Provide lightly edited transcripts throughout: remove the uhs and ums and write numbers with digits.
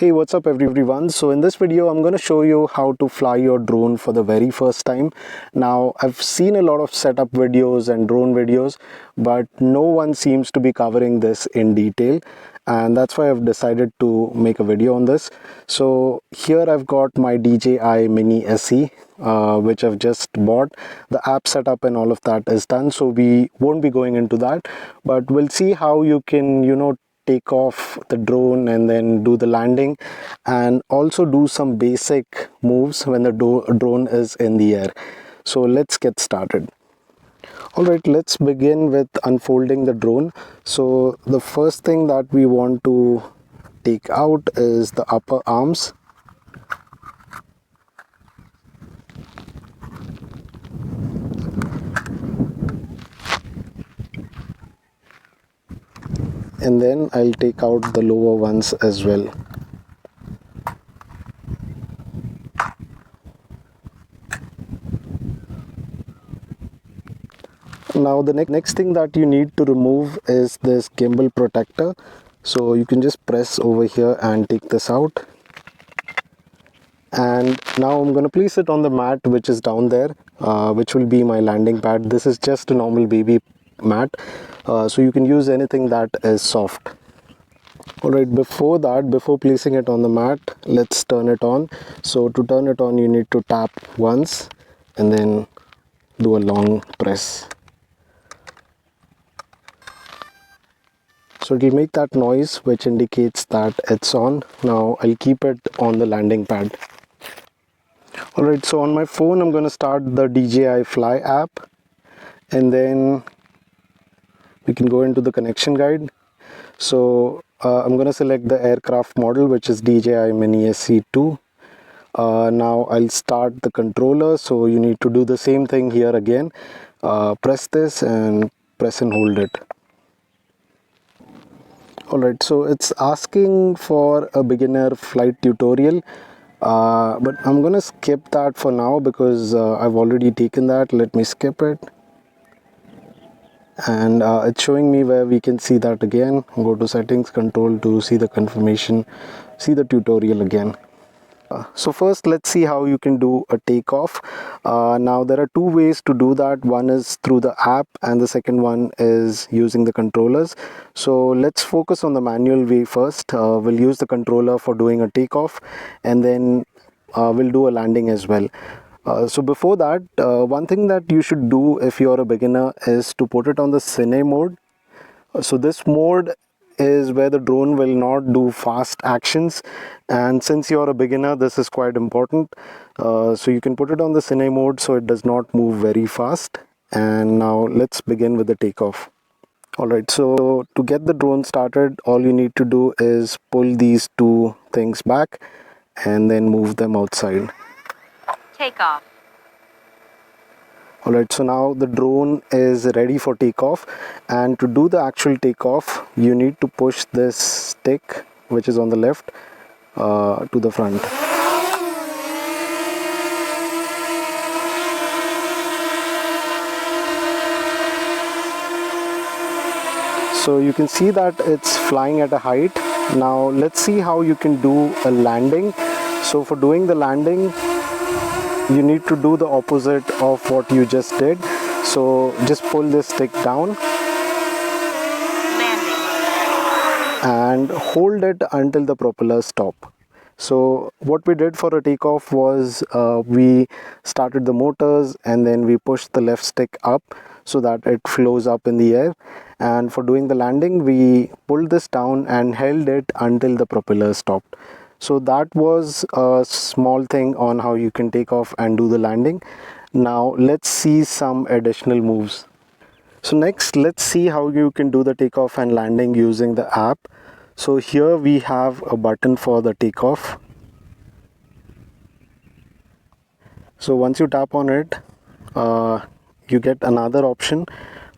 Hey, what's up everyone? So in this video I'm going to show you how to fly your drone for the very first time. Now I've seen a lot of setup videos and drone videos, but no one seems to be covering this in detail, and that's why I've decided to make a video on this. So here I've got my DJI Mini SE, which I've just bought. The app setup and all of that is done, so we won't be going into that, but we'll see how you can take off the drone and then do the landing, and also do some basic moves when the drone is in the air. So let's get started. All right, let's begin with unfolding the drone. So the first thing that we want to take out is the upper arms. And then I'll take out the lower ones as well. Now the next thing that you need to remove is this gimbal protector. So you can just press over here and take this out. And now I'm going to place it on the mat which is down there, which will be my landing pad. This is just a normal baby mat, so you can use anything that is soft. Alright, before placing it on the mat, let's turn it on. So to turn it on, you need to tap once and then do a long press. So it will make that noise which indicates that it's on. Now I'll keep it on the landing pad. Alright, so on my phone I'm going to start the Dji Fly app, and then we can go into the connection guide. So I'm going to select the aircraft model, which is DJI Mini SE2. Now I'll start the controller, so you need to do the same thing here again. Press this and press and hold it. Alright, so it's asking for a beginner flight tutorial, but I'm gonna skip that for now because I've already taken that. Let me skip it. And it's showing me where we can see that again. Go to settings, control to see the confirmation, see the tutorial again. So first let's see how you can do a takeoff. Now there are two ways to do that. One is through the app and the second one is using the controllers. So let's focus on the manual way first. We'll use the controller for doing a takeoff, and then we'll do a landing as well. So before that, one thing that you should do if you're a beginner is to put it on the cine mode. So this mode is where the drone will not do fast actions, and since you're a beginner, this is quite important. So you can put it on the cine mode so it does not move very fast. And now let's begin with the takeoff. Alright, so to get the drone started, all you need to do is pull these two things back and then move them outside. Takeoff. Alright, so now the drone is ready for takeoff, and to do the actual takeoff you need to push this stick which is on the left to the front. So you can see that it's flying at a height. Now let's see how you can do a landing. So for doing the landing, you need to do the opposite of what you just did. So just pull this stick down and hold it until the propellers stop. So what we did for a takeoff was we started the motors and then we pushed the left stick up so that it flows up in the air, and for doing the landing we pulled this down and held it until the propellers stopped. So that was a small thing on how you can take off and do the landing. Now let's see some additional moves. So next, let's see how you can do the takeoff and landing using the app. So here we have a button for the takeoff. So once you tap on it, you get another option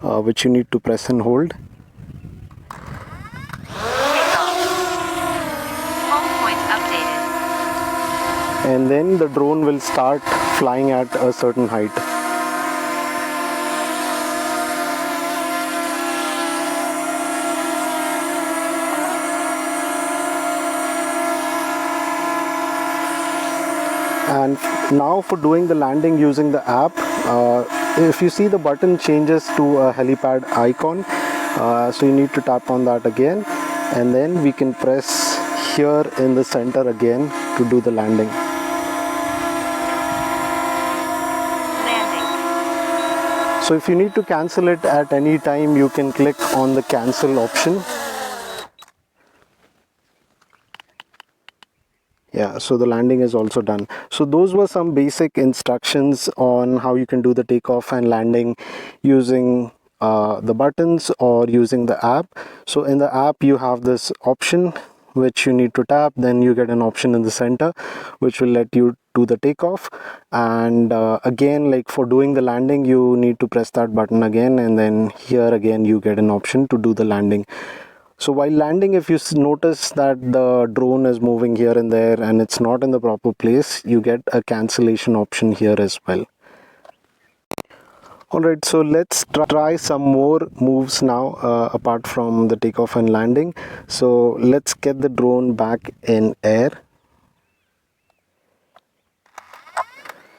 which you need to press and hold. And then the drone will start flying at a certain height. And now for doing the landing using the app, if you see the button changes to a helipad icon, so you need to tap on that again, and then we can press here in the center again to do the landing. Landing. So if you need to cancel it at any time, you can click on the cancel option. Yeah, so the landing is also done. So those were some basic instructions on how you can do the takeoff and landing using the buttons or using the app. So in the app you have this option which you need to tap, then you get an option in the center which will let you do the takeoff, and again, like for doing the landing, you need to press that button again, and then here again you get an option to do the landing. So while landing, if you notice that the drone is moving here and there and it's not in the proper place, you get a cancellation option here as well. Alright, so let's try some more moves now apart from the takeoff and landing. So let's get the drone back in air.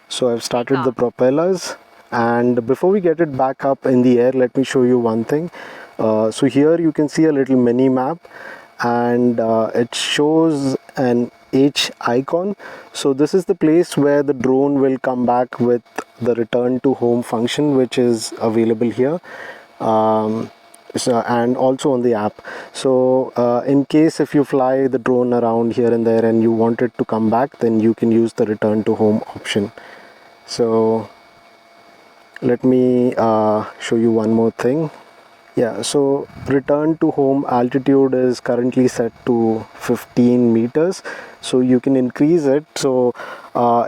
So I've started the propellers, and before we get it back up in the air, let me show you one thing. So here you can see a little mini map, and it shows an H icon. So this is the place where the drone will come back with the return to home function, which is available here. And also on the app. So in case if you fly the drone around here and there and you want it to come back, then you can use the return to home option. So let me show you one more thing. Yeah, so return to home altitude is currently set to 15 meters, so you can increase it. So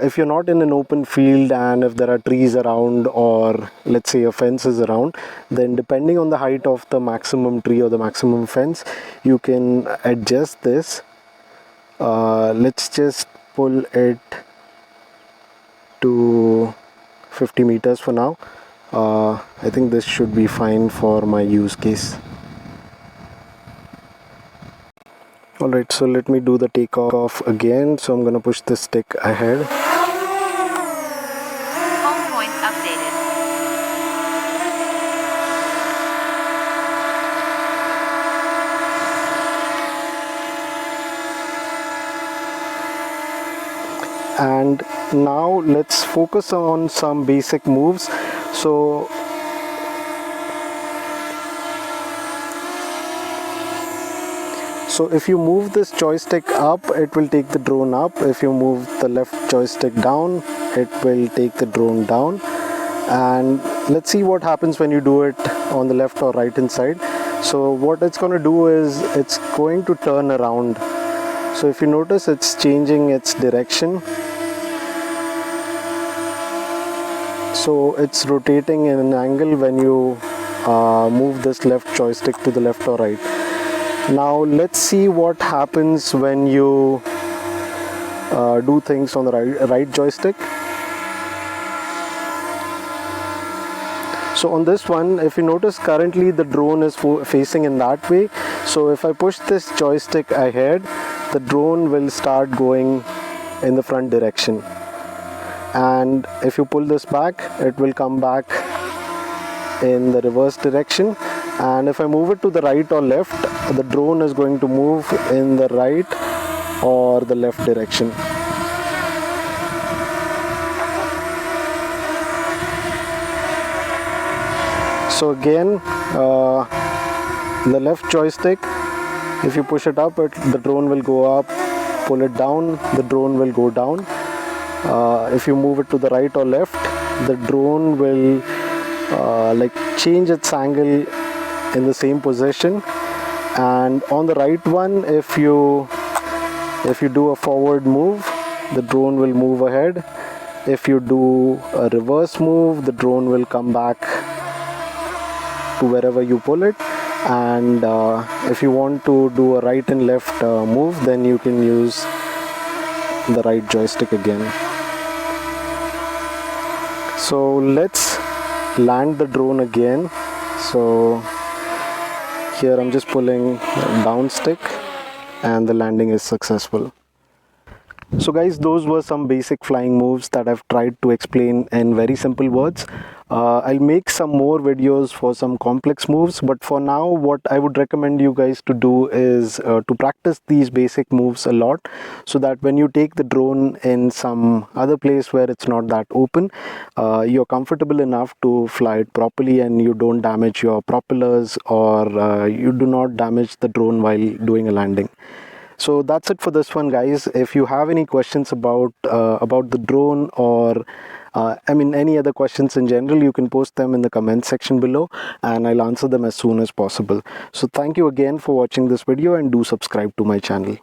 if you're not in an open field and if there are trees around, or let's say a fence is around, then depending on the height of the maximum tree or the maximum fence, you can adjust this. Let's just pull it to 50 meters for now. I think this should be fine for my use case. Alright, so let me do the takeoff again. So I'm gonna push the stick ahead. Home points updated. And now let's focus on some basic moves. So if you move this joystick up, it will take the drone up. If you move the left joystick down, it will take the drone down. And let's see what happens when you do it on the left or right hand side. So what it's going to do is it's going to turn around. So if you notice, it's changing its direction. So it's rotating in an angle when you move this left joystick to the left or right. Now let's see what happens when you do things on the right joystick. So on this one, if you notice, currently the drone is facing in that way. So if I push this joystick ahead, the drone will start going in the front direction. And if you pull this back, it will come back in the reverse direction. And if I move it to the right or left, the drone is going to move in the right or the left direction. So again, the left joystick, if you push it up, the drone will go up. Pull it down, the drone will go down. If you move it to the right or left, the drone will like change its angle in the same position. And on the right one, if you do a forward move, the drone will move ahead. If you do a reverse move, the drone will come back to wherever you pull it. And if you want to do a right and left move, then you can use the right joystick again. So let's land the drone again. So here I'm just pulling down stick and the landing is successful. So guys, those were some basic flying moves that I've tried to explain in very simple words. I'll make some more videos for some complex moves, but for now what I would recommend you guys to do is to practice these basic moves a lot, so that when you take the drone in some other place where it's not that open, you're comfortable enough to fly it properly and you don't damage your propellers, or you do not damage the drone while doing a landing. So that's it for this one, guys. If you have any questions about the drone, or I mean any other questions in general, you can post them in the comment section below and I'll answer them as soon as possible. So thank you again for watching this video, and do subscribe to my channel.